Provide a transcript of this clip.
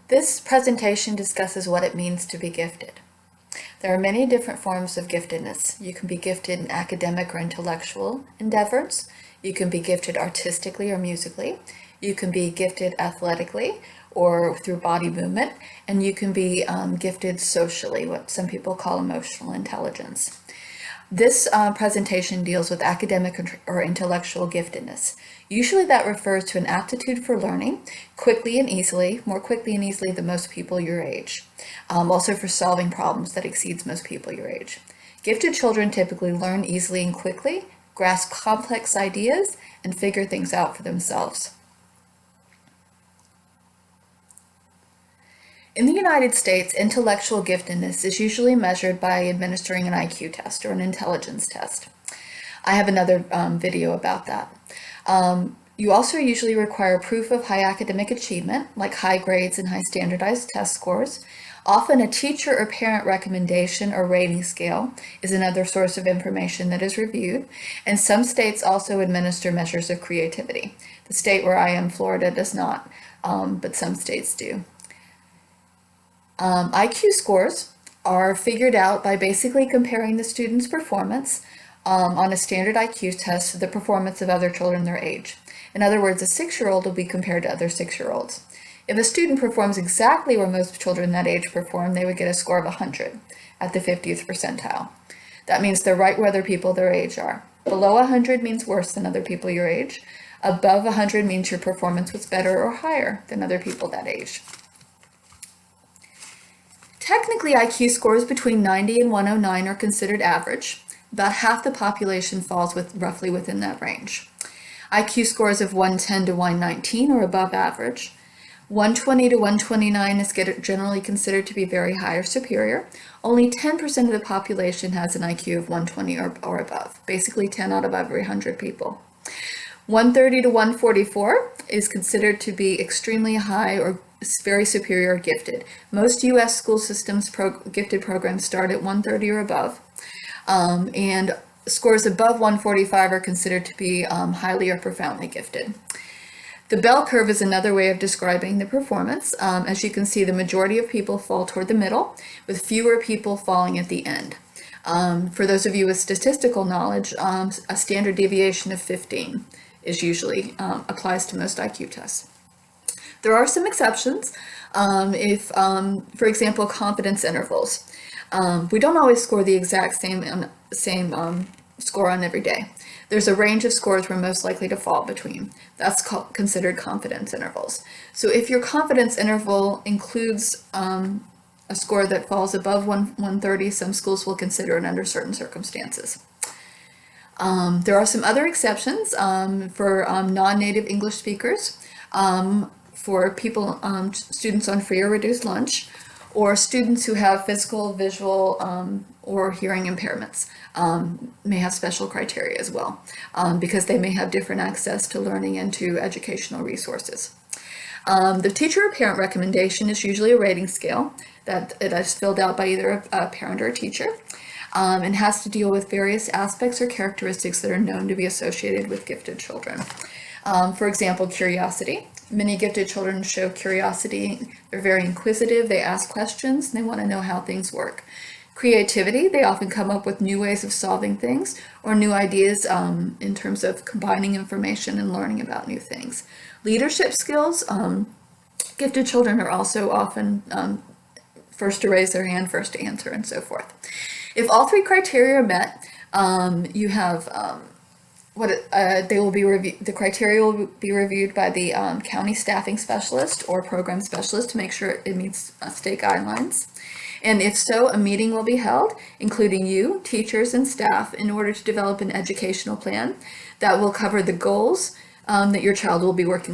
This presentation discusses what it means to be gifted. There are many different forms of giftedness. You can be gifted in academic or intellectual endeavors. You can be gifted artistically or musically. You can be gifted athletically or through body movement. And you can be gifted socially, what some people call emotional intelligence. This presentation deals with academic or intellectual giftedness. Usually that refers to an aptitude for learning quickly and easily, more quickly and easily than most people your age. Also for solving problems that exceeds most people your age. Gifted children typically learn easily and quickly, grasp complex ideas, and figure things out for themselves. In the United States, intellectual giftedness is usually measured by administering an IQ test or an intelligence test. I have another video about that. You also usually require proof of high academic achievement, like high grades and high standardized test scores. Often a teacher or parent recommendation or rating scale is another source of information that is reviewed, and some states also administer measures of creativity. The state where I am, Florida, does not, but some states do. IQ scores are figured out by basically comparing the student's performance on a standard IQ test to the performance of other children their age. In other words, a 6-year-old will be compared to other 6-year-olds. If a student performs exactly where most children that age perform, they would get a score of 100 at the 50th percentile. That means they're right where other people their age are. Below 100 means worse than other people your age. Above 100 means your performance was better or higher than other people that age. Technically, IQ scores between 90 and 109 are considered average. About half the population falls roughly within that range. IQ scores of 110 to 119 are above average. 120 to 129 is generally considered to be very high or superior. Only 10% of the population has an IQ of 120 or above, basically 10 out of every 100 people. 130 to 144 is considered to be extremely high or very superior or gifted. Most U.S. school systems gifted programs start at 130 or above, and scores above 145 are considered to be highly or profoundly gifted. The bell curve is another way of describing the performance. As you can see, the majority of people fall toward the middle, with fewer people falling at the end. For those of you with statistical knowledge, a standard deviation of 15 is usually applies to most IQ tests. There are some exceptions. For example, confidence intervals. We don't always score the exact same score on every day. There's a range of scores we're most likely to fall between. That's considered confidence intervals. So if your confidence interval includes a score that falls above 130, some schools will consider it under certain circumstances. There are some other exceptions for non-native English speakers, for people, students on free or reduced lunch, or students who have physical, visual, or hearing impairments may have special criteria as well, because they may have different access to learning and to educational resources. The teacher or parent recommendation is usually a rating scale that is filled out by either a parent or a teacher, and has to deal with various aspects or characteristics that are known to be associated with gifted children. For example, curiosity. Many gifted children show curiosity. They're very inquisitive, they ask questions, and they want to know how things work. Creativity, they often come up with new ways of solving things or new ideas in terms of combining information and learning about new things. Leadership skills, gifted children are also often first to raise their hand, first to answer, and so forth. If all three criteria are met, you have the criteria will be reviewed by the county staffing specialist or program specialist to make sure it meets state guidelines. And if so, a meeting will be held, including you, teachers, and staff, in order to develop an educational plan that will cover the goals that your child will be working